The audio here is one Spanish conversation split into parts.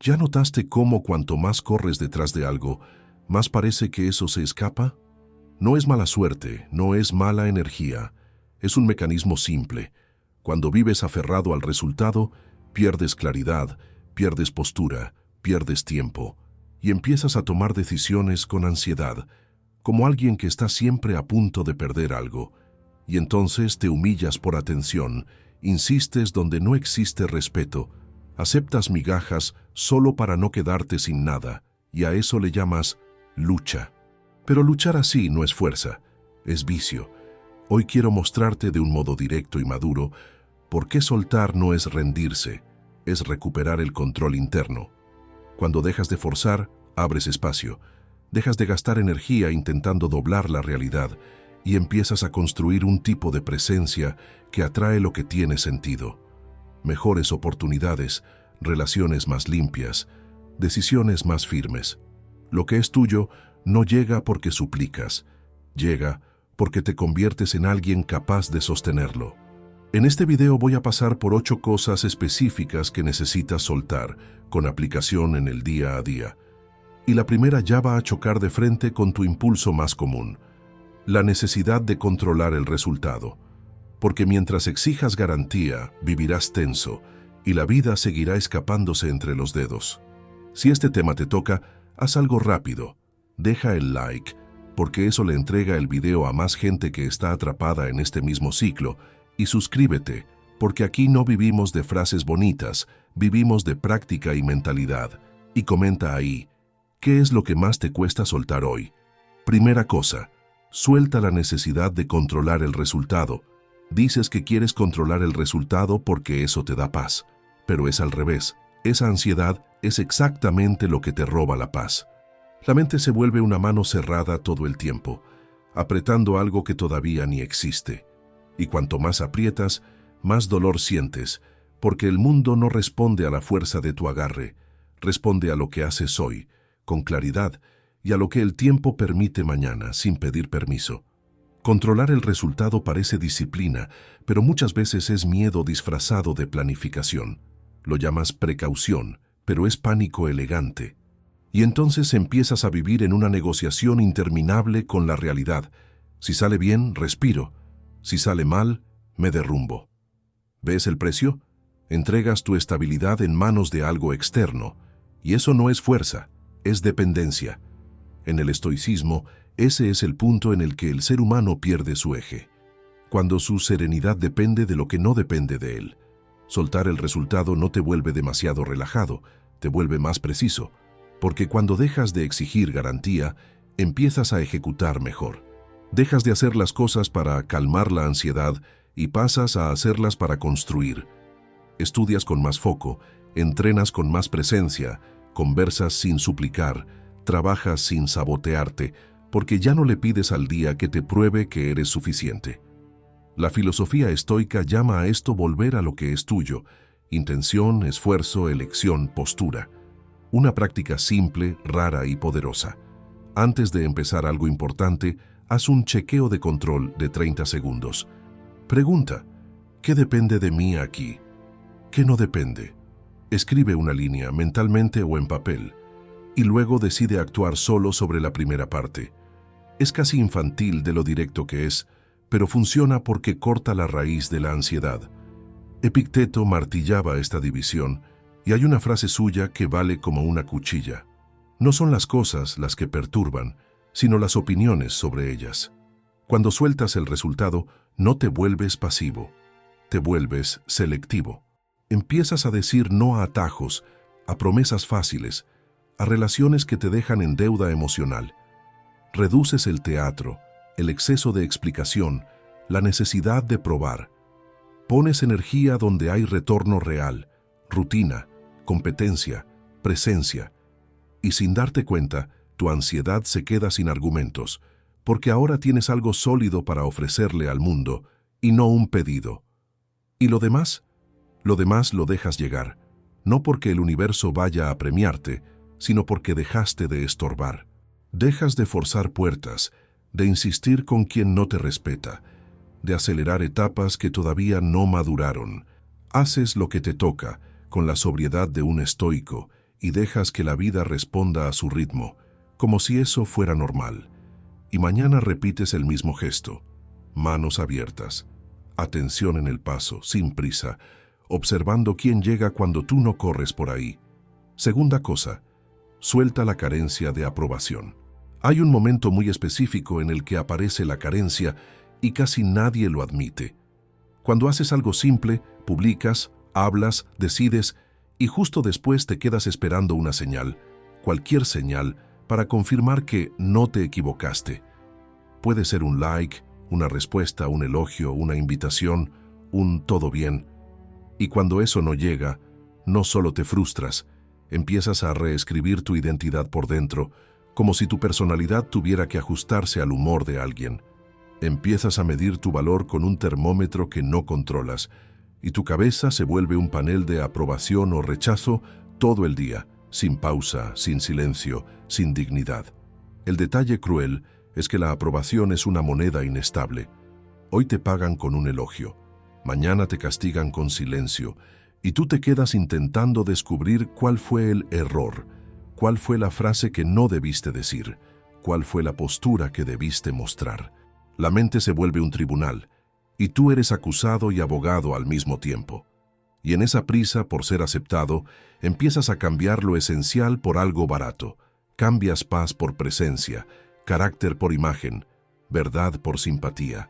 ¿Ya notaste cómo cuanto más corres detrás de algo, más parece que eso se escapa? No es mala suerte, no es mala energía. Es un mecanismo simple. Cuando vives aferrado al resultado, pierdes claridad, pierdes postura, pierdes tiempo, y empiezas a tomar decisiones con ansiedad, como alguien que está siempre a punto de perder algo. Y entonces te humillas por atención, insistes donde no existe respeto, aceptas migajas solo para no quedarte sin nada, y a eso le llamas lucha. Pero luchar así no es fuerza, es vicio. Hoy quiero mostrarte de un modo directo y maduro por qué soltar no es rendirse, es recuperar el control interno. Cuando dejas de forzar, abres espacio, dejas de gastar energía intentando doblar la realidad y empiezas a construir un tipo de presencia que atrae lo que tiene sentido. Mejores oportunidades, relaciones más limpias, decisiones más firmes. Lo que es tuyo no llega porque suplicas, llega porque te conviertes en alguien capaz de sostenerlo. En este video voy a pasar por 8 cosas específicas que necesitas soltar con aplicación en el día a día. Y la primera ya va a chocar de frente con tu impulso más común, la necesidad de controlar el resultado. Porque mientras exijas garantía, vivirás tenso y la vida seguirá escapándose entre los dedos. Si este tema te toca, haz algo rápido. Deja el like, porque eso le entrega el video a más gente que está atrapada en este mismo ciclo, y suscríbete, porque aquí no vivimos de frases bonitas, vivimos de práctica y mentalidad. Y comenta ahí, ¿qué es lo que más te cuesta soltar hoy? Primera cosa, suelta la necesidad de controlar el resultado. Dices que quieres controlar el resultado porque eso te da paz, pero es al revés. Esa ansiedad es exactamente lo que te roba la paz. La mente se vuelve una mano cerrada todo el tiempo, apretando algo que todavía ni existe. Y cuanto más aprietas, más dolor sientes, porque el mundo no responde a la fuerza de tu agarre, responde a lo que haces hoy, con claridad, y a lo que el tiempo permite mañana, sin pedir permiso. Controlar el resultado parece disciplina, pero muchas veces es miedo disfrazado de planificación. Lo llamas precaución, pero es pánico elegante. Y entonces empiezas a vivir en una negociación interminable con la realidad. Si sale bien, respiro. Si sale mal, me derrumbo. ¿Ves el precio? Entregas tu estabilidad en manos de algo externo. Y eso no es fuerza, es dependencia. En el estoicismo, ese es el punto en el que el ser humano pierde su eje, cuando su serenidad depende de lo que no depende de él. Soltar el resultado no te vuelve demasiado relajado, te vuelve más preciso, porque cuando dejas de exigir garantía, empiezas a ejecutar mejor. Dejas de hacer las cosas para calmar la ansiedad y pasas a hacerlas para construir. Estudias con más foco, entrenas con más presencia, conversas sin suplicar, trabajas sin sabotearte, porque ya no le pides al día que te pruebe que eres suficiente. La filosofía estoica llama a esto volver a lo que es tuyo: intención, esfuerzo, elección, postura. Una práctica simple, rara y poderosa. Antes de empezar algo importante, haz un chequeo de control de 30 segundos. Pregunta, ¿qué depende de mí aquí? ¿Qué no depende? Escribe una línea mentalmente o en papel, y luego decide actuar solo sobre la primera parte. Es casi infantil de lo directo que es, pero funciona porque corta la raíz de la ansiedad. Epicteto martillaba esta división, y hay una frase suya que vale como una cuchilla. No son las cosas las que perturban, sino las opiniones sobre ellas. Cuando sueltas el resultado, no te vuelves pasivo, te vuelves selectivo. Empiezas a decir no a atajos, a promesas fáciles, a relaciones que te dejan en deuda emocional. Reduces el teatro, el exceso de explicación, la necesidad de probar. Pones energía donde hay retorno real, rutina, competencia, presencia. Y sin darte cuenta, tu ansiedad se queda sin argumentos, porque ahora tienes algo sólido para ofrecerle al mundo, y no un pedido. ¿Y lo demás? Lo demás lo dejas llegar, no porque el universo vaya a premiarte, sino porque dejaste de estorbar. Dejas de forzar puertas, de insistir con quien no te respeta, de acelerar etapas que todavía no maduraron. Haces lo que te toca, con la sobriedad de un estoico, y dejas que la vida responda a su ritmo, como si eso fuera normal. Y mañana repites el mismo gesto, manos abiertas, atención en el paso, sin prisa, observando quién llega cuando tú no corres por ahí. Segunda cosa, suelta la carencia de aprobación. Hay un momento muy específico en el que aparece la carencia y casi nadie lo admite. Cuando haces algo simple, publicas, hablas, decides y justo después te quedas esperando una señal, cualquier señal, para confirmar que no te equivocaste. Puede ser un like, una respuesta, un elogio, una invitación, un todo bien. Y cuando eso no llega, no solo te frustras, empiezas a reescribir tu identidad por dentro, como si tu personalidad tuviera que ajustarse al humor de alguien. Empiezas a medir tu valor con un termómetro que no controlas, y tu cabeza se vuelve un panel de aprobación o rechazo todo el día, sin pausa, sin silencio, sin dignidad. El detalle cruel es que la aprobación es una moneda inestable. Hoy te pagan con un elogio, mañana te castigan con silencio, y tú te quedas intentando descubrir cuál fue el error, cuál fue la frase que no debiste decir, cuál fue la postura que debiste mostrar. La mente se vuelve un tribunal, y tú eres acusado y abogado al mismo tiempo. Y en esa prisa por ser aceptado, empiezas a cambiar lo esencial por algo barato. Cambias paz por presencia, carácter por imagen, verdad por simpatía.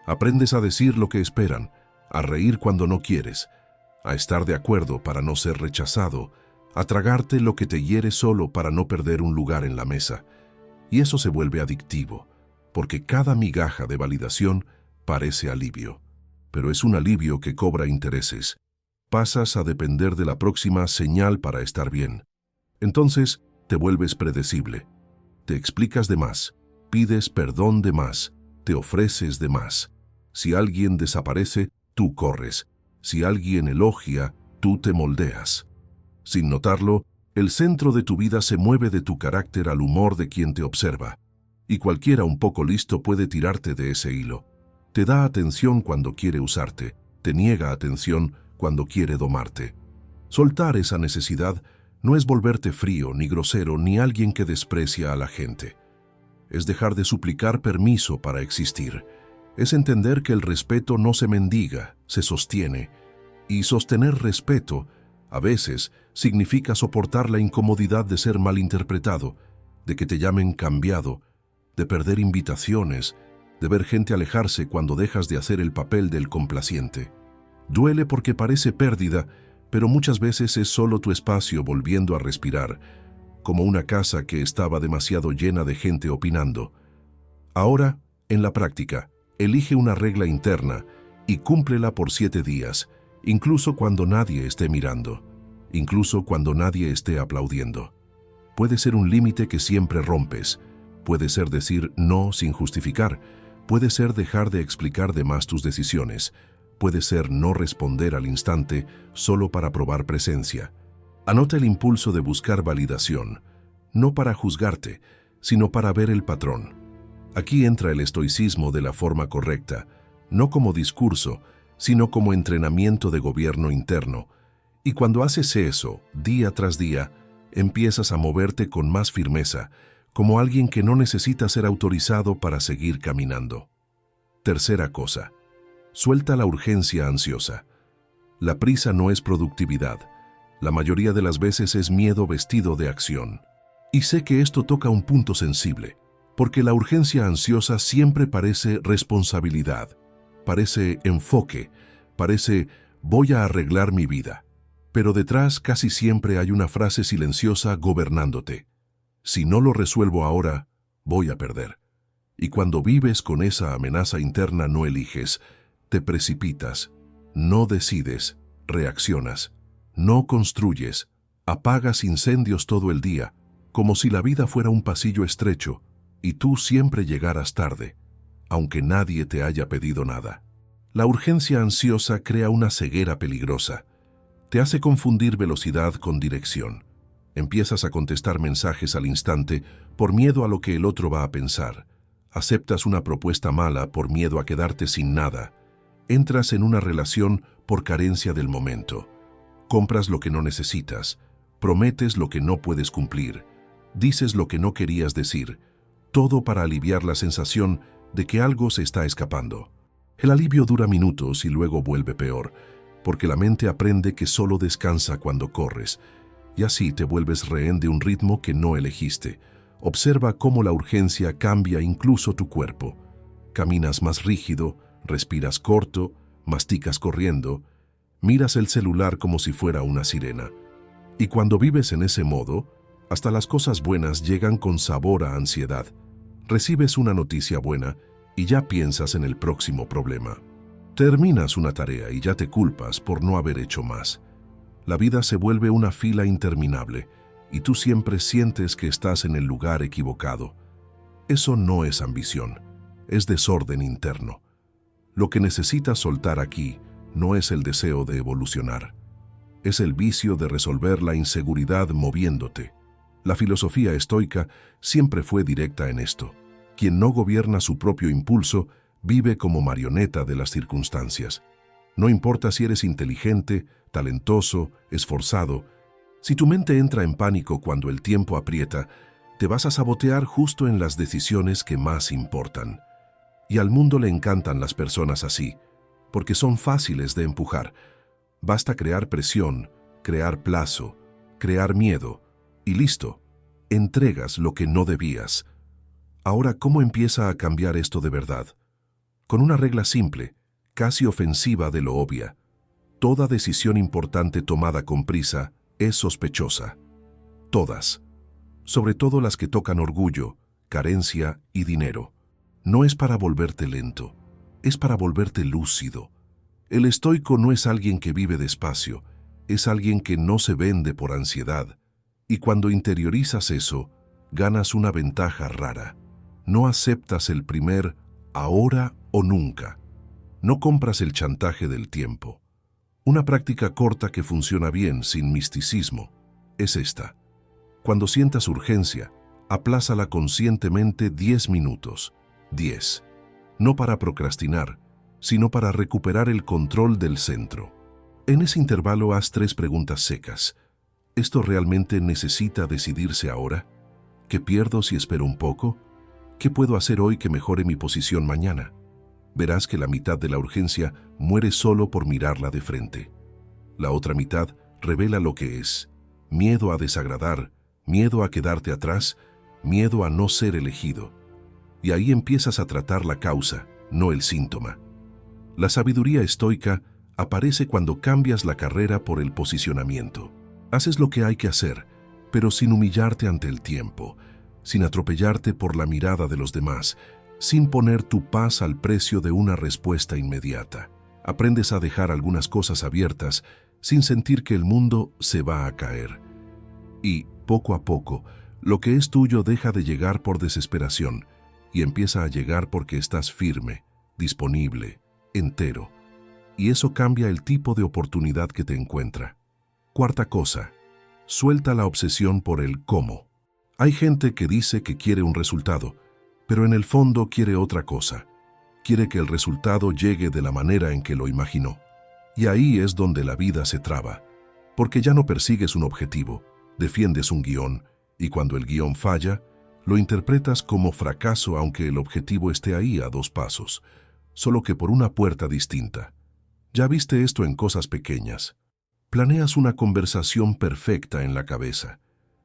Aprendes a decir lo que esperan, a reír cuando no quieres, a estar de acuerdo para no ser rechazado, a tragarte lo que te hiere solo para no perder un lugar en la mesa. Y eso se vuelve adictivo, porque cada migaja de validación parece alivio. Pero es un alivio que cobra intereses. Pasas a depender de la próxima señal para estar bien. Entonces, te vuelves predecible. Te explicas de más, pides perdón de más, te ofreces de más. Si alguien desaparece, tú corres. Si alguien elogia, tú te moldeas. Sin notarlo, el centro de tu vida se mueve de tu carácter al humor de quien te observa. Y cualquiera un poco listo puede tirarte de ese hilo. Te da atención cuando quiere usarte, te niega atención cuando quiere domarte. Soltar esa necesidad no es volverte frío, ni grosero, ni alguien que desprecia a la gente. Es dejar de suplicar permiso para existir. Es entender que el respeto no se mendiga, se sostiene. Y sostener respeto, a veces, significa soportar la incomodidad de ser malinterpretado, de que te llamen cambiado, de perder invitaciones, de ver gente alejarse cuando dejas de hacer el papel del complaciente. Duele porque parece pérdida, pero muchas veces es solo tu espacio volviendo a respirar, como una casa que estaba demasiado llena de gente opinando. Ahora, en la práctica, elige una regla interna y cúmplela por 7 días, incluso cuando nadie esté mirando, incluso cuando nadie esté aplaudiendo. Puede ser un límite que siempre rompes, puede ser decir no sin justificar, puede ser dejar de explicar de más tus decisiones, puede ser no responder al instante solo para probar presencia. Anota el impulso de buscar validación, no para juzgarte, sino para ver el patrón. Aquí entra el estoicismo de la forma correcta, no como discurso, sino como entrenamiento de gobierno interno. Y cuando haces eso, día tras día, empiezas a moverte con más firmeza, como alguien que no necesita ser autorizado para seguir caminando. Tercera cosa, suelta la urgencia ansiosa. La prisa no es productividad. La mayoría de las veces es miedo vestido de acción. Y sé que esto toca un punto sensible, porque la urgencia ansiosa siempre parece responsabilidad, parece enfoque, parece voy a arreglar mi vida. Pero detrás casi siempre hay una frase silenciosa gobernándote. Si no lo resuelvo ahora, voy a perder. Y cuando vives con esa amenaza interna no eliges, te precipitas, no decides, reaccionas, no construyes, apagas incendios todo el día, como si la vida fuera un pasillo estrecho y tú siempre llegaras tarde, aunque nadie te haya pedido nada. La urgencia ansiosa crea una ceguera peligrosa. Te hace confundir velocidad con dirección. Empiezas a contestar mensajes al instante por miedo a lo que el otro va a pensar. Aceptas una propuesta mala por miedo a quedarte sin nada. Entras en una relación por carencia del momento. Compras lo que no necesitas, Prometes lo que no puedes cumplir. Dices lo que no querías decir. Todo para aliviar la sensación de que algo se está escapando. El alivio dura minutos y luego vuelve peor, porque la mente aprende que solo descansa cuando corres, y así te vuelves rehén de un ritmo que no elegiste. Observa cómo la urgencia cambia incluso tu cuerpo. Caminas más rígido, respiras corto, masticas corriendo, miras el celular como si fuera una sirena. Y cuando vives en ese modo, hasta las cosas buenas llegan con sabor a ansiedad. Recibes una noticia buena y ya piensas en el próximo problema. Terminas una tarea y ya te culpas por no haber hecho más. La vida se vuelve una fila interminable y tú siempre sientes que estás en el lugar equivocado. Eso no es ambición, es desorden interno. Lo que necesitas soltar aquí no es el deseo de evolucionar. Es el vicio de resolver la inseguridad moviéndote. La filosofía estoica siempre fue directa en esto. Quien no gobierna su propio impulso vive como marioneta de las circunstancias. No importa si eres inteligente, talentoso, esforzado. Si tu mente entra en pánico cuando el tiempo aprieta, te vas a sabotear justo en las decisiones que más importan. Y al mundo le encantan las personas así, porque son fáciles de empujar. Basta crear presión, crear plazo, crear miedo, y listo, entregas lo que no debías. Ahora, ¿cómo empieza a cambiar esto de verdad? Con una regla simple, casi ofensiva de lo obvia. Toda decisión importante tomada con prisa es sospechosa. Todas. Sobre todo las que tocan orgullo, carencia y dinero. No es para volverte lento, es para volverte lúcido. El estoico no es alguien que vive despacio, es alguien que no se vende por ansiedad. Y cuando interiorizas eso, ganas una ventaja rara. No aceptas el primer ahora o nunca. No compras el chantaje del tiempo. Una práctica corta que funciona bien, sin misticismo, es esta. Cuando sientas urgencia, aplázala conscientemente 10 minutos. 10. No para procrastinar, sino para recuperar el control del centro. En ese intervalo haz 3 preguntas secas. ¿Esto realmente necesita decidirse ahora? ¿Qué pierdo si espero un poco? ¿Qué puedo hacer hoy que mejore mi posición mañana? Verás que la mitad de la urgencia muere solo por mirarla de frente. La otra mitad revela lo que es: miedo a desagradar, miedo a quedarte atrás, miedo a no ser elegido. Y ahí empiezas a tratar la causa, no el síntoma. La sabiduría estoica aparece cuando cambias la carrera por el posicionamiento. Haces lo que hay que hacer, pero sin humillarte ante el tiempo, sin atropellarte por la mirada de los demás, sin poner tu paz al precio de una respuesta inmediata. Aprendes a dejar algunas cosas abiertas sin sentir que el mundo se va a caer. Y, poco a poco, lo que es tuyo deja de llegar por desesperación y empieza a llegar porque estás firme, disponible, entero. Y eso cambia el tipo de oportunidad que te encuentra. Cuarta cosa, suelta la obsesión por el cómo. Hay gente que dice que quiere un resultado, pero en el fondo quiere otra cosa. Quiere que el resultado llegue de la manera en que lo imaginó. Y ahí es donde la vida se traba, porque ya no persigues un objetivo, defiendes un guión, y cuando el guión falla, lo interpretas como fracaso aunque el objetivo esté ahí a 2 pasos, solo que por una puerta distinta. Ya viste esto en cosas pequeñas. Planeas una conversación perfecta en la cabeza.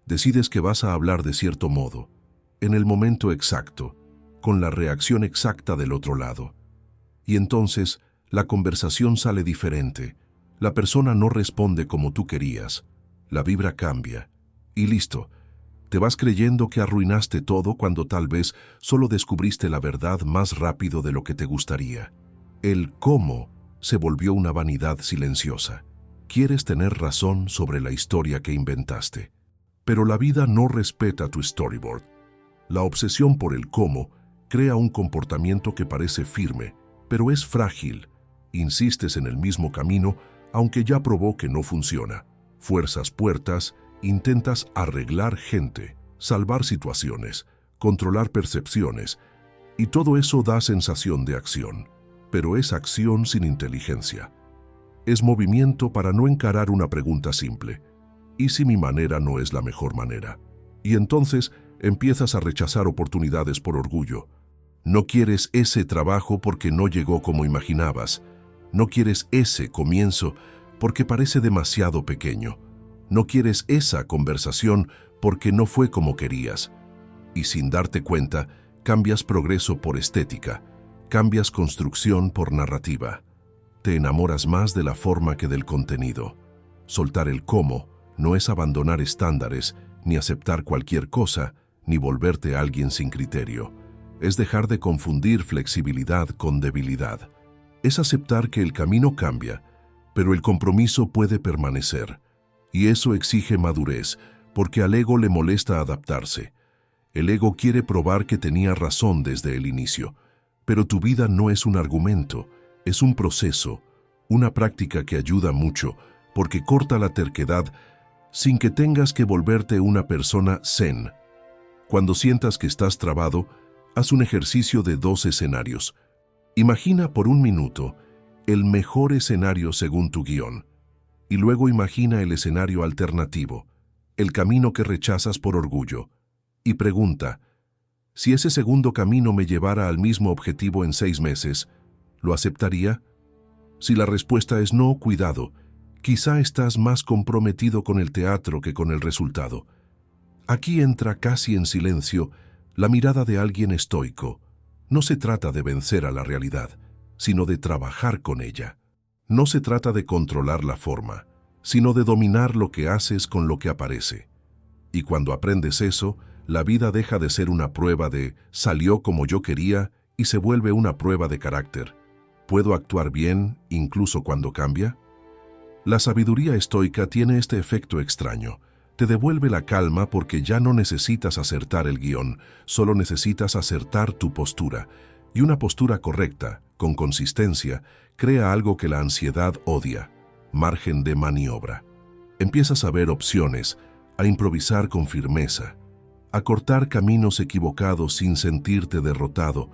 Decides que vas a hablar de cierto modo, en el momento exacto, con la reacción exacta del otro lado. Y entonces, la conversación sale diferente. La persona no responde como tú querías. La vibra cambia. Y listo. Te vas creyendo que arruinaste todo cuando tal vez solo descubriste la verdad más rápido de lo que te gustaría. El cómo se volvió una vanidad silenciosa. Quieres tener razón sobre la historia que inventaste. Pero la vida no respeta tu storyboard. La obsesión por el cómo crea un comportamiento que parece firme, pero es frágil. Insistes en el mismo camino, aunque ya probó que no funciona. Fuerzas puertas, intentas arreglar gente, salvar situaciones, controlar percepciones, y todo eso da sensación de acción, pero es acción sin inteligencia. Es movimiento para no encarar una pregunta simple. ¿Y si mi manera no es la mejor manera? Y entonces empiezas a rechazar oportunidades por orgullo. No quieres ese trabajo porque no llegó como imaginabas. No quieres ese comienzo porque parece demasiado pequeño. No quieres esa conversación porque no fue como querías. Y sin darte cuenta, cambias progreso por estética, cambias construcción por narrativa. Te enamoras más de la forma que del contenido. Soltar el cómo no es abandonar estándares, ni aceptar cualquier cosa, ni volverte alguien sin criterio. Es dejar de confundir flexibilidad con debilidad. Es aceptar que el camino cambia, pero el compromiso puede permanecer. Y eso exige madurez, porque al ego le molesta adaptarse. El ego quiere probar que tenía razón desde el inicio, pero tu vida no es un argumento, es un proceso, una práctica que ayuda mucho, porque corta la terquedad sin que tengas que volverte una persona zen. Cuando sientas que estás trabado, haz un ejercicio de 2 escenarios. Imagina por un minuto el mejor escenario según tu guión, y luego imagina el escenario alternativo, el camino que rechazas por orgullo, y pregunta, si ese segundo camino me llevara al mismo objetivo en 6 meses, ¿lo aceptaría? Si la respuesta es no, cuidado, quizá estás más comprometido con el teatro que con el resultado. Aquí entra casi en silencio la mirada de alguien estoico. No se trata de vencer a la realidad, sino de trabajar con ella. No se trata de controlar la forma, sino de dominar lo que haces con lo que aparece. Y cuando aprendes eso, la vida deja de ser una prueba de «salió como yo quería» y se vuelve una prueba de carácter. ¿Puedo actuar bien incluso cuando cambia? La sabiduría estoica tiene este efecto extraño. Te devuelve la calma porque ya no necesitas acertar el guión, solo necesitas acertar tu postura. Y una postura correcta, con consistencia, crea algo que la ansiedad odia: margen de maniobra. Empiezas a ver opciones, a improvisar con firmeza, a cortar caminos equivocados sin sentirte derrotado,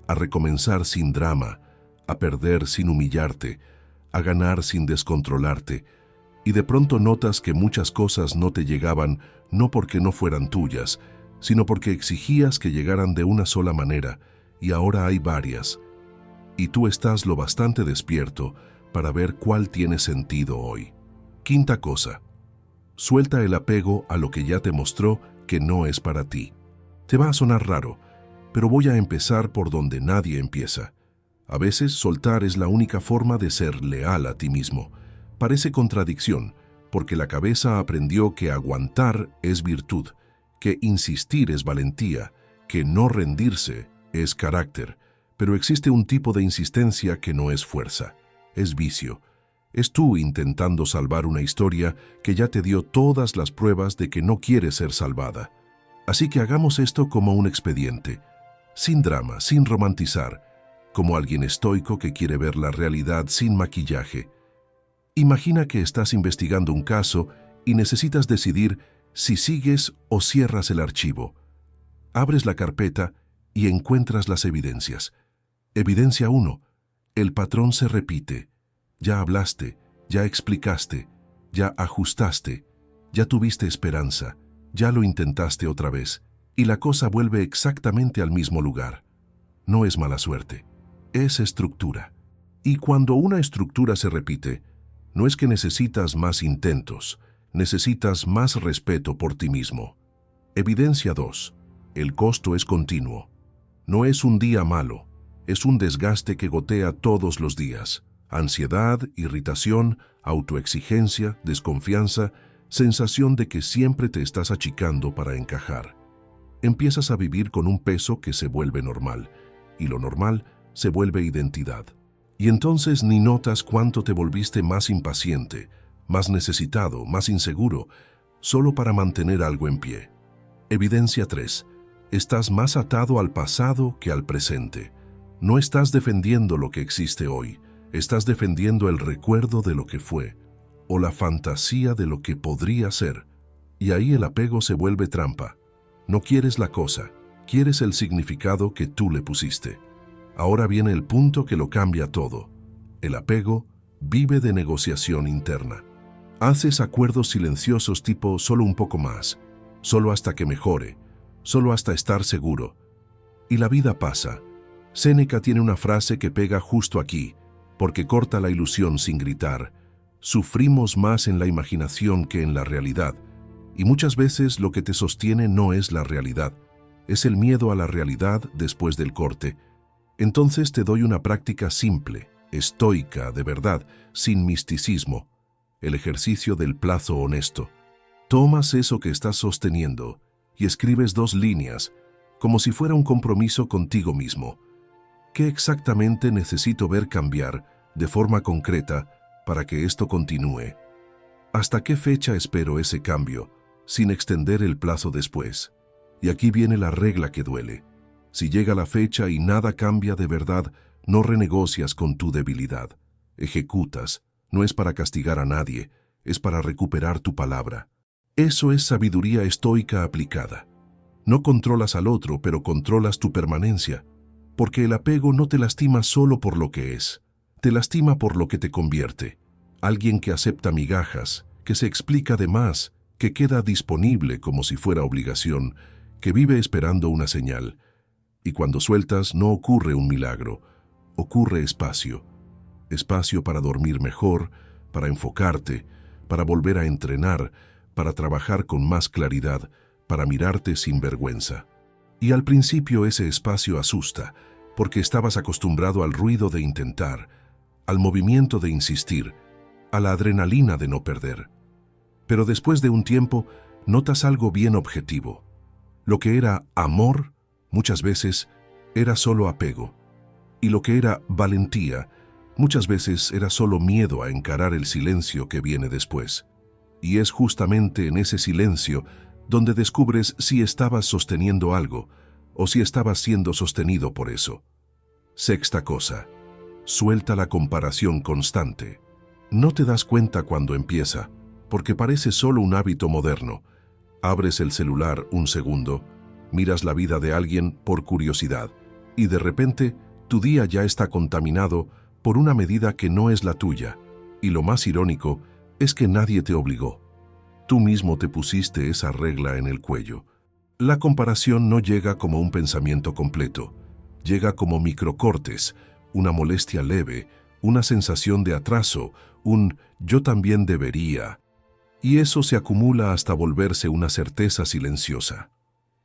a recomenzar sin drama, a perder sin humillarte, a ganar sin descontrolarte, y de pronto notas que muchas cosas no te llegaban no porque no fueran tuyas, sino porque exigías que llegaran de una sola manera, y ahora hay varias. Y tú estás lo bastante despierto para ver cuál tiene sentido hoy. Quinta cosa: suelta el apego a lo que ya te mostró que no es para ti. Te va a sonar raro, pero voy a empezar por donde nadie empieza. A veces soltar es la única forma de ser leal a ti mismo. Parece contradicción, porque la cabeza aprendió que aguantar es virtud, que insistir es valentía, que no rendirse es carácter. Pero existe un tipo de insistencia que no es fuerza, es vicio. Es tú intentando salvar una historia que ya te dio todas las pruebas de que no quiere ser salvada. Así que hagamos esto como un expediente, sin drama, sin romantizar, como alguien estoico que quiere ver la realidad sin maquillaje. Imagina que estás investigando un caso y necesitas decidir si sigues o cierras el archivo. Abres la carpeta y encuentras las evidencias. Evidencia 1. El patrón se repite. Ya hablaste, ya explicaste, ya ajustaste, ya tuviste esperanza, ya lo intentaste otra vez, y la cosa vuelve exactamente al mismo lugar. No es mala suerte, es estructura. Y cuando una estructura se repite, no es que necesitas más intentos, necesitas más respeto por ti mismo. Evidencia 2. El costo es continuo. No es un día malo, es un desgaste que gotea todos los días. Ansiedad, irritación, autoexigencia, desconfianza, sensación de que siempre te estás achicando para encajar. Empiezas a vivir con un peso que se vuelve normal, y lo normal se vuelve identidad. Y entonces ni notas cuánto te volviste más impaciente, más necesitado, más inseguro, solo para mantener algo en pie. Evidencia 3. Estás más atado al pasado que al presente. No estás defendiendo lo que existe hoy, estás defendiendo el recuerdo de lo que fue, o la fantasía de lo que podría ser. Y ahí el apego se vuelve trampa. No quieres la cosa, quieres el significado que tú le pusiste. Ahora viene el punto que lo cambia todo. El apego vive de negociación interna. Haces acuerdos silenciosos tipo solo un poco más, solo hasta que mejore, solo hasta estar seguro. Y la vida pasa. Séneca tiene una frase que pega justo aquí, porque corta la ilusión sin gritar. Sufrimos más en la imaginación que en la realidad, y muchas veces lo que te sostiene no es la realidad, es el miedo a la realidad después del corte. Entonces te doy una práctica simple, estoica, de verdad, sin misticismo, el ejercicio del plazo honesto. Tomas eso que estás sosteniendo y escribes 2 líneas, como si fuera un compromiso contigo mismo. ¿Qué exactamente necesito ver cambiar de forma concreta para que esto continúe? ¿Hasta qué fecha espero ese cambio, sin extender el plazo después? Y aquí viene la regla que duele. Si llega la fecha y nada cambia de verdad, no renegocias con tu debilidad. Ejecutas. No es para castigar a nadie, es para recuperar tu palabra. Eso es sabiduría estoica aplicada. No controlas al otro, pero controlas tu permanencia, porque el apego no te lastima solo por lo que es, te lastima por lo que te convierte. Alguien que acepta migajas, que se explica de más, que queda disponible como si fuera obligación, que vive esperando una señal. Y cuando sueltas no ocurre un milagro, ocurre espacio. Espacio para dormir mejor, para enfocarte, para volver a entrenar, para trabajar con más claridad, para mirarte sin vergüenza. Y al principio ese espacio asusta, porque estabas acostumbrado al ruido de intentar, al movimiento de insistir, a la adrenalina de no perder. Pero después de un tiempo, notas algo bien objetivo. Lo que era amor, muchas veces, era solo apego. Y lo que era valentía, muchas veces era solo miedo a encarar el silencio que viene después. Y es justamente en ese silencio donde descubres si estabas sosteniendo algo o si estabas siendo sostenido por eso. Sexta cosa, suelta la comparación constante. No te das cuenta cuando empieza, porque parece solo un hábito moderno. Abres el celular un segundo, miras la vida de alguien por curiosidad, y de repente tu día ya está contaminado por una medida que no es la tuya, y lo más irónico es que nadie te obligó. Tú mismo te pusiste esa regla en el cuello. La comparación no llega como un pensamiento completo, llega como microcortes, una molestia leve, una sensación de atraso, un yo también debería. Y eso se acumula hasta volverse una certeza silenciosa.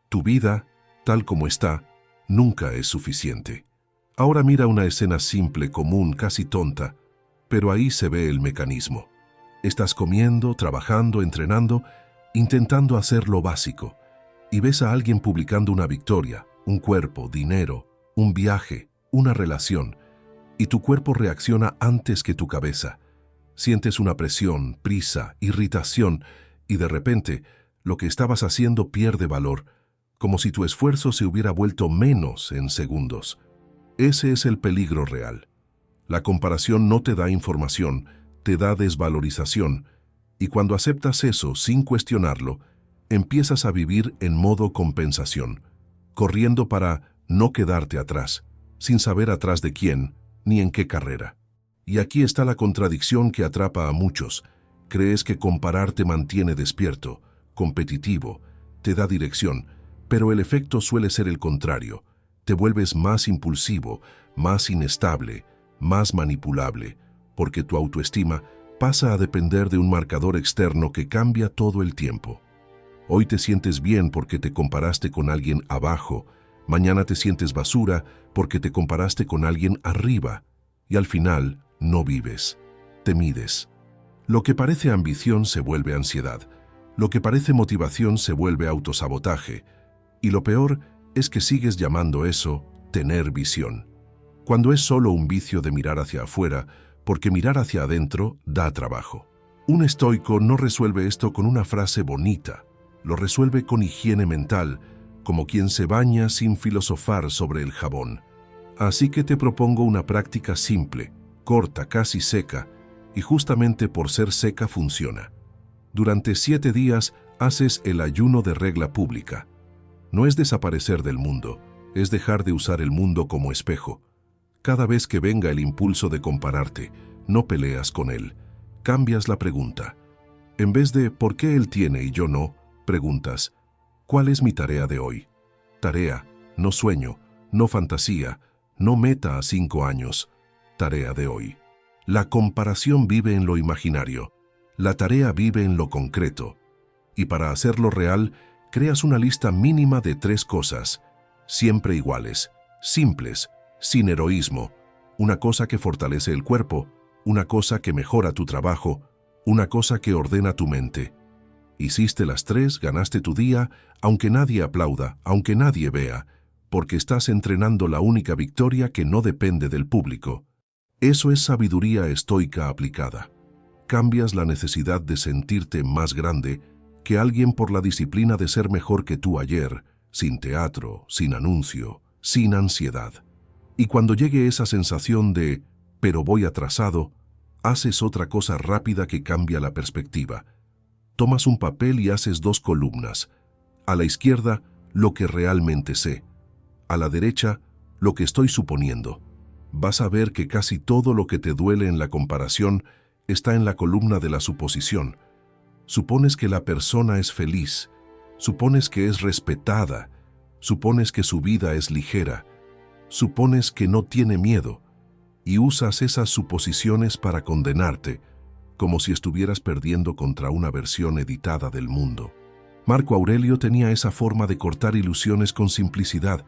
Tu vida, tal como está, nunca es suficiente. Ahora mira una escena simple, común, casi tonta, pero ahí se ve el mecanismo. Estás comiendo, trabajando, entrenando, intentando hacer lo básico, y ves a alguien publicando una victoria, un cuerpo, dinero, un viaje, una relación, y tu cuerpo reacciona antes que tu cabeza. Sientes una presión, prisa, irritación, y de repente, lo que estabas haciendo pierde valor, como si tu esfuerzo se hubiera vuelto menos en segundos. Ese es el peligro real. La comparación no te da información, te da desvalorización, y cuando aceptas eso sin cuestionarlo, empiezas a vivir en modo compensación, corriendo para no quedarte atrás, sin saber atrás de quién ni en qué carrera. Y aquí está la contradicción que atrapa a muchos. Crees que comparar te mantiene despierto, competitivo, te da dirección, pero el efecto suele ser el contrario. Te vuelves más impulsivo, más inestable, más manipulable, porque tu autoestima pasa a depender de un marcador externo que cambia todo el tiempo. Hoy te sientes bien porque te comparaste con alguien abajo, mañana te sientes basura porque te comparaste con alguien arriba, y al final no vives, te mides. Lo que parece ambición se vuelve ansiedad, lo que parece motivación se vuelve autosabotaje, y lo peor es que sigues llamando eso tener visión, cuando es solo un vicio de mirar hacia afuera, porque mirar hacia adentro da trabajo. Un estoico no resuelve esto con una frase bonita, lo resuelve con higiene mental, como quien se baña sin filosofar sobre el jabón. Así que te propongo una práctica simple, corta, casi seca, y justamente por ser seca funciona. Durante 7 días haces el ayuno de regla pública. No es desaparecer del mundo, es dejar de usar el mundo como espejo. Cada vez que venga el impulso de compararte, no peleas con él. Cambias la pregunta. En vez de ¿por qué él tiene y yo no?, preguntas ¿cuál es mi tarea de hoy? Tarea, no sueño, no fantasía, no meta a 5 años. Tarea de hoy. La comparación vive en lo imaginario. La tarea vive en lo concreto. Y para hacerlo real, creas una lista mínima de 3 cosas, siempre iguales, simples, sin heroísmo, una cosa que fortalece el cuerpo, una cosa que mejora tu trabajo, una cosa que ordena tu mente. Hiciste las 3, ganaste tu día, aunque nadie aplauda, aunque nadie vea, porque estás entrenando la única victoria que no depende del público. Eso es sabiduría estoica aplicada. Cambias la necesidad de sentirte más grande que alguien por la disciplina de ser mejor que tú ayer, sin teatro, sin anuncio, sin ansiedad. Y cuando llegue esa sensación de «pero voy atrasado», haces otra cosa rápida que cambia la perspectiva. Tomas un papel y haces 2 columnas. A la izquierda, lo que realmente sé. A la derecha, lo que estoy suponiendo. Vas a ver que casi todo lo que te duele en la comparación está en la columna de la suposición. Supones que la persona es feliz, supones que es respetada, supones que su vida es ligera, supones que no tiene miedo, y usas esas suposiciones para condenarte, como si estuvieras perdiendo contra una versión editada del mundo. Marco Aurelio tenía esa forma de cortar ilusiones con simplicidad,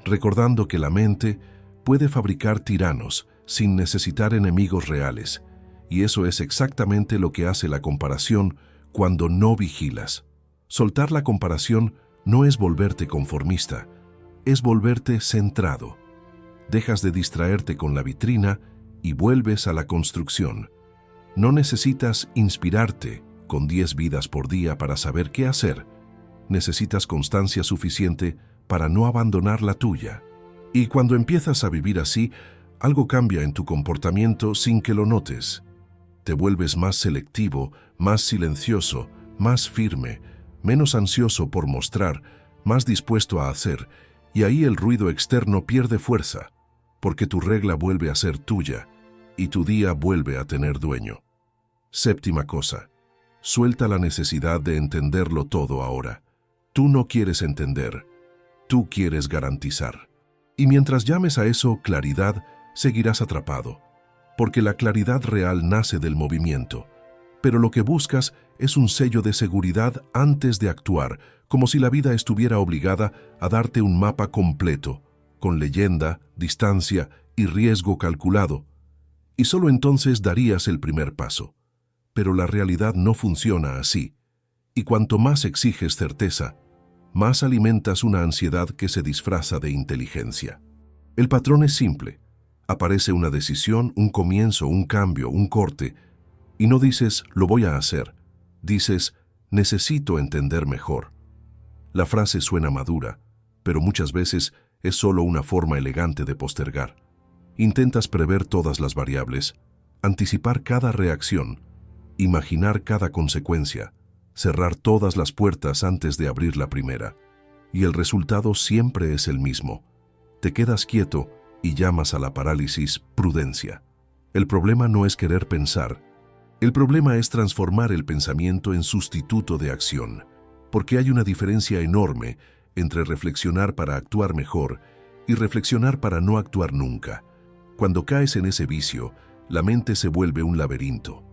recordando que la mente puede fabricar tiranos sin necesitar enemigos reales, y eso es exactamente lo que hace la comparación cuando no vigilas. Soltar la comparación no es volverte conformista, es volverte centrado. Dejas de distraerte con la vitrina y vuelves a la construcción. No necesitas inspirarte con 10 vidas por día para saber qué hacer. Necesitas constancia suficiente para no abandonar la tuya. Y cuando empiezas a vivir así, algo cambia en tu comportamiento sin que lo notes. Te vuelves más selectivo, más silencioso, más firme, menos ansioso por mostrar, más dispuesto a hacer, y ahí el ruido externo pierde fuerza, porque tu regla vuelve a ser tuya, y tu día vuelve a tener dueño. Séptima cosa, suelta la necesidad de entenderlo todo ahora. Tú no quieres entender, tú quieres garantizar. Y mientras llames a eso claridad, seguirás atrapado, porque la claridad real nace del movimiento. Pero lo que buscas es un sello de seguridad antes de actuar, como si la vida estuviera obligada a darte un mapa completo, con leyenda, distancia y riesgo calculado. Y solo entonces darías el primer paso. Pero la realidad no funciona así. Y cuanto más exiges certeza, más alimentas una ansiedad que se disfraza de inteligencia. El patrón es simple. Aparece una decisión, un comienzo, un cambio, un corte, y no dices «lo voy a hacer», dices «necesito entender mejor». La frase suena madura, pero muchas veces es solo una forma elegante de postergar. Intentas prever todas las variables, anticipar cada reacción, imaginar cada consecuencia, cerrar todas las puertas antes de abrir la primera, y el resultado siempre es el mismo. Te quedas quieto y llamas a la parálisis prudencia. El problema no es querer pensar. El problema es transformar el pensamiento en sustituto de acción, porque hay una diferencia enorme entre reflexionar para actuar mejor y reflexionar para no actuar nunca. Cuando caes en ese vicio, la mente se vuelve un laberinto.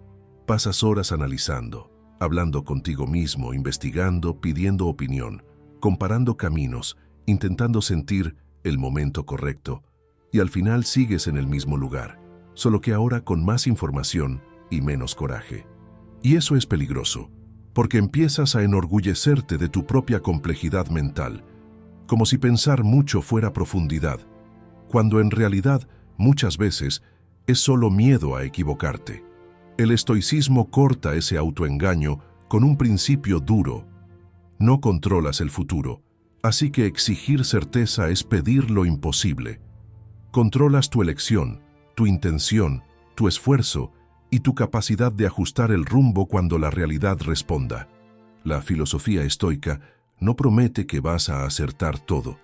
Pasas horas analizando, hablando contigo mismo, investigando, pidiendo opinión, comparando caminos, intentando sentir el momento correcto, y al final sigues en el mismo lugar, solo que ahora con más información y menos coraje. Y eso es peligroso, porque empiezas a enorgullecerte de tu propia complejidad mental, como si pensar mucho fuera profundidad, cuando en realidad, muchas veces, es solo miedo a equivocarte. El estoicismo corta ese autoengaño con un principio duro. No controlas el futuro, así que exigir certeza es pedir lo imposible. Controlas tu elección, tu intención, tu esfuerzo y tu capacidad de ajustar el rumbo cuando la realidad responda. La filosofía estoica no promete que vas a acertar todo.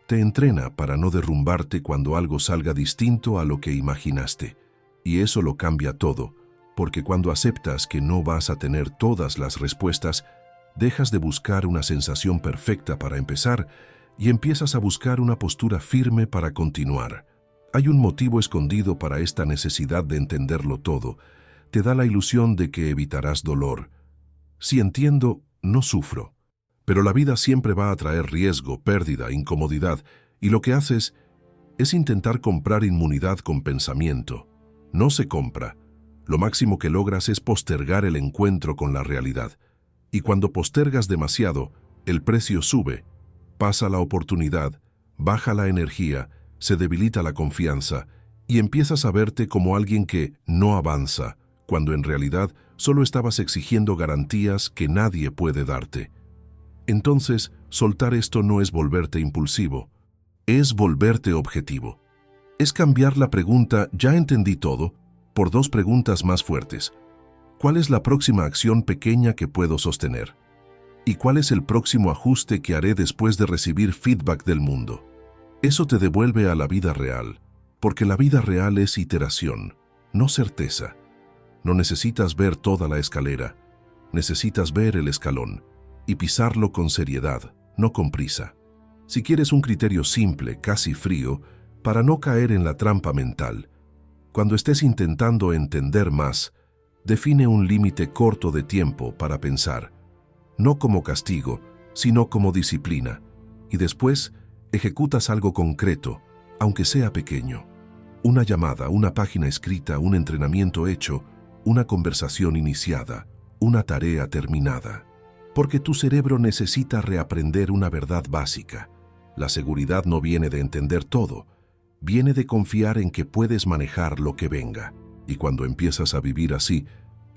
Te entrena para no derrumbarte cuando algo salga distinto a lo que imaginaste. Y eso lo cambia todo, porque cuando aceptas que no vas a tener todas las respuestas, dejas de buscar una sensación perfecta para empezar y empiezas a buscar una postura firme para continuar. Hay un motivo escondido para esta necesidad de entenderlo todo. Te da la ilusión de que evitarás dolor. Si entiendo, no sufro. Pero la vida siempre va a traer riesgo, pérdida, incomodidad, y lo que haces es intentar comprar inmunidad con pensamiento. No se compra. Lo máximo que logras es postergar el encuentro con la realidad. Y cuando postergas demasiado, el precio sube, pasa la oportunidad, baja la energía, se debilita la confianza y empiezas a verte como alguien que no avanza, cuando en realidad solo estabas exigiendo garantías que nadie puede darte. Entonces, soltar esto no es volverte impulsivo, es volverte objetivo. Es cambiar la pregunta «¿ya entendí todo?» por dos preguntas más fuertes. ¿Cuál es la próxima acción pequeña que puedo sostener? ¿Y cuál es el próximo ajuste que haré después de recibir feedback del mundo? Eso te devuelve a la vida real, porque la vida real es iteración, no certeza. No necesitas ver toda la escalera, necesitas ver el escalón y pisarlo con seriedad, no con prisa. Si quieres un criterio simple, casi frío, para no caer en la trampa mental, cuando estés intentando entender más, define un límite corto de tiempo para pensar, no como castigo, sino como disciplina, y después ejecutas algo concreto, aunque sea pequeño. Una llamada, una página escrita, un entrenamiento hecho, una conversación iniciada, una tarea terminada. Porque tu cerebro necesita reaprender una verdad básica. La seguridad no viene de entender todo, viene de confiar en que puedes manejar lo que venga. Y cuando empiezas a vivir así,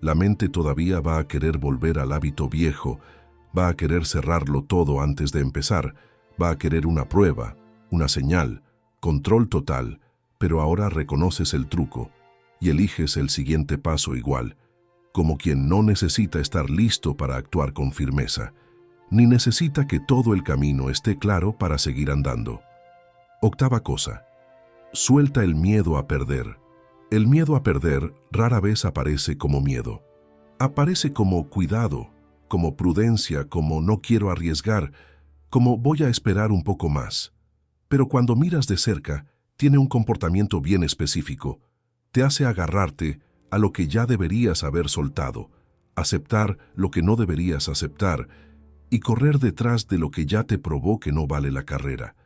la mente todavía va a querer volver al hábito viejo, va a querer cerrarlo todo antes de empezar, va a querer una prueba, una señal, control total, pero ahora reconoces el truco y eliges el siguiente paso igual, como quien no necesita estar listo para actuar con firmeza, ni necesita que todo el camino esté claro para seguir andando. Octava cosa, suelta el miedo a perder. El miedo a perder rara vez aparece como miedo. Aparece como cuidado, como prudencia, como no quiero arriesgar, como voy a esperar un poco más. Pero cuando miras de cerca, tiene un comportamiento bien específico. Te hace agarrarte a lo que ya deberías haber soltado, aceptar lo que no deberías aceptar y correr detrás de lo que ya te probó que no vale la carrera.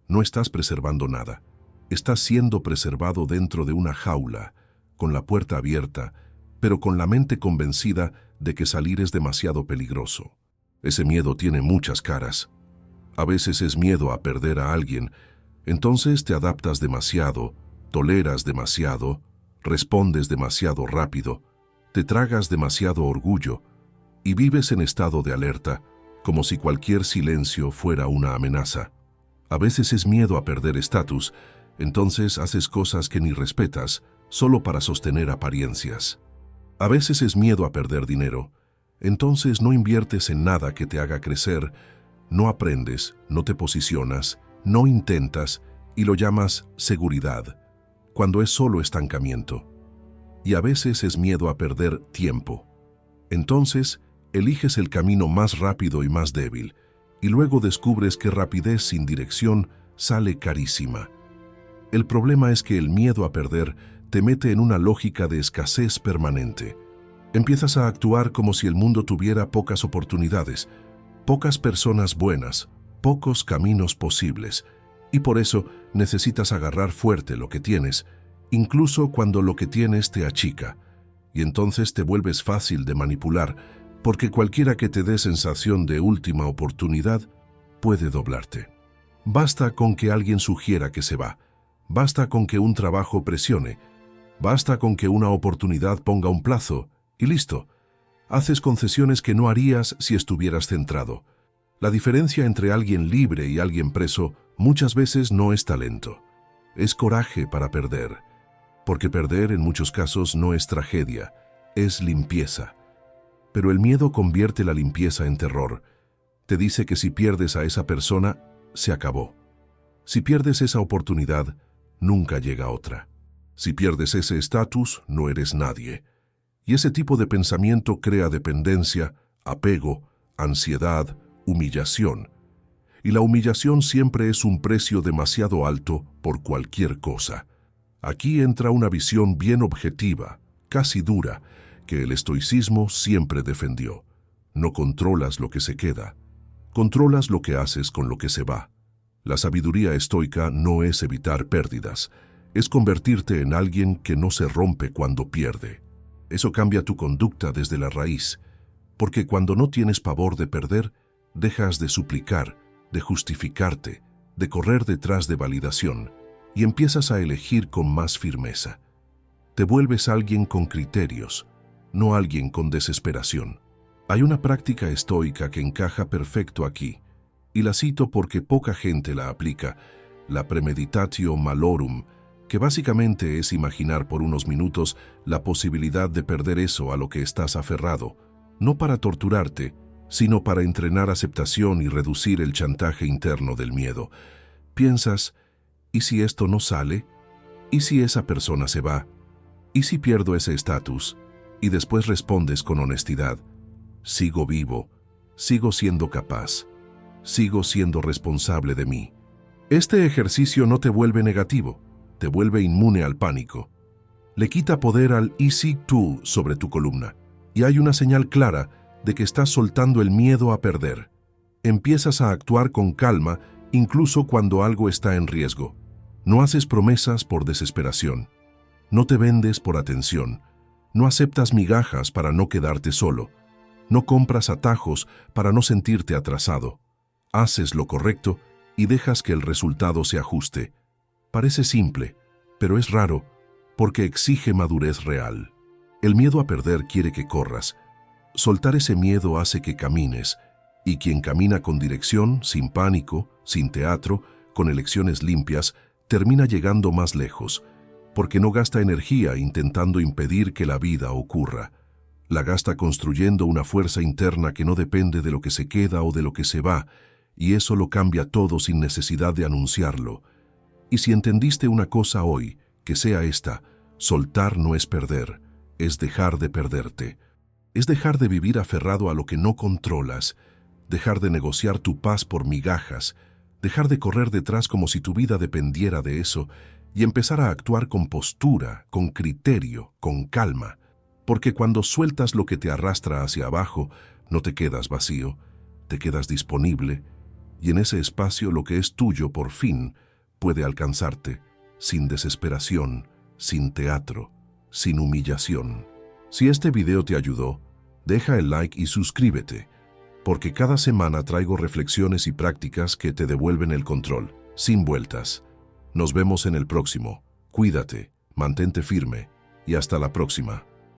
No estás preservando nada. Estás siendo preservado dentro de una jaula, con la puerta abierta, pero con la mente convencida de que salir es demasiado peligroso. Ese miedo tiene muchas caras. A veces es miedo a perder a alguien, entonces te adaptas demasiado, toleras demasiado, respondes demasiado rápido, te tragas demasiado orgullo y vives en estado de alerta, como si cualquier silencio fuera una amenaza. A veces es miedo a perder estatus, entonces haces cosas que ni respetas, solo para sostener apariencias. A veces es miedo a perder dinero, entonces no inviertes en nada que te haga crecer, no aprendes, no te posicionas, no intentas y lo llamas seguridad, cuando es solo estancamiento. Y a veces es miedo a perder tiempo. Entonces, eliges el camino más rápido y más débil, y luego descubres que rapidez sin dirección sale carísima. El problema es que el miedo a perder te mete en una lógica de escasez permanente. Empiezas a actuar como si el mundo tuviera pocas oportunidades, pocas personas buenas, pocos caminos posibles, y por eso necesitas agarrar fuerte lo que tienes, incluso cuando lo que tienes te achica, y entonces te vuelves fácil de manipular, porque cualquiera que te dé sensación de última oportunidad puede doblarte. Basta con que alguien sugiera que se va, basta con que un trabajo presione, basta con que una oportunidad ponga un plazo, y listo. Haces concesiones que no harías si estuvieras centrado. La diferencia entre alguien libre y alguien preso muchas veces no es talento, es coraje para perder, porque perder en muchos casos no es tragedia, es limpieza. Pero el miedo convierte la limpieza en terror. Te dice que si pierdes a esa persona, se acabó. Si pierdes esa oportunidad, nunca llega otra. Si pierdes ese estatus, no eres nadie. Y ese tipo de pensamiento crea dependencia, apego, ansiedad, humillación. Y la humillación siempre es un precio demasiado alto por cualquier cosa. Aquí entra una visión bien objetiva, casi dura, que el estoicismo siempre defendió. No controlas lo que se queda, controlas lo que haces con lo que se va. La sabiduría estoica no es evitar pérdidas, es convertirte en alguien que no se rompe cuando pierde. Eso cambia tu conducta desde la raíz, porque cuando no tienes pavor de perder, dejas de suplicar, de justificarte, de correr detrás de validación, y empiezas a elegir con más firmeza. Te vuelves alguien con criterios, no alguien con desesperación. Hay una práctica estoica que encaja perfecto aquí, y la cito porque poca gente la aplica, la premeditatio malorum, que básicamente es imaginar por unos minutos la posibilidad de perder eso a lo que estás aferrado, no para torturarte, sino para entrenar aceptación y reducir el chantaje interno del miedo. Piensas, ¿y si esto no sale? ¿Y si esa persona se va? ¿Y si pierdo ese estatus? Y después respondes con honestidad, sigo vivo, sigo siendo capaz, sigo siendo responsable de mí. Este ejercicio no te vuelve negativo, te vuelve inmune al pánico. Le quita poder al easy tool sobre tu columna, y hay una señal clara de que estás soltando el miedo a perder. Empiezas a actuar con calma incluso cuando algo está en riesgo. No haces promesas por desesperación. No te vendes por atención. No aceptas migajas para no quedarte solo. No compras atajos para no sentirte atrasado. Haces lo correcto y dejas que el resultado se ajuste. Parece simple, pero es raro porque exige madurez real. El miedo a perder quiere que corras. Soltar ese miedo hace que camines, y quien camina con dirección, sin pánico, sin teatro, con elecciones limpias, termina llegando más lejos, porque no gasta energía intentando impedir que la vida ocurra. La gasta construyendo una fuerza interna que no depende de lo que se queda o de lo que se va, y eso lo cambia todo sin necesidad de anunciarlo. Y si entendiste una cosa hoy, que sea esta: soltar no es perder, es dejar de perderte. Es dejar de vivir aferrado a lo que no controlas, dejar de negociar tu paz por migajas, dejar de correr detrás como si tu vida dependiera de eso, y empezar a actuar con postura, con criterio, con calma. Porque cuando sueltas lo que te arrastra hacia abajo, no te quedas vacío, te quedas disponible, y en ese espacio lo que es tuyo por fin puede alcanzarte, sin desesperación, sin teatro, sin humillación. Si este video te ayudó, deja el like y suscríbete, porque cada semana traigo reflexiones y prácticas que te devuelven el control, sin vueltas. Nos vemos en el próximo. Cuídate, mantente firme y hasta la próxima.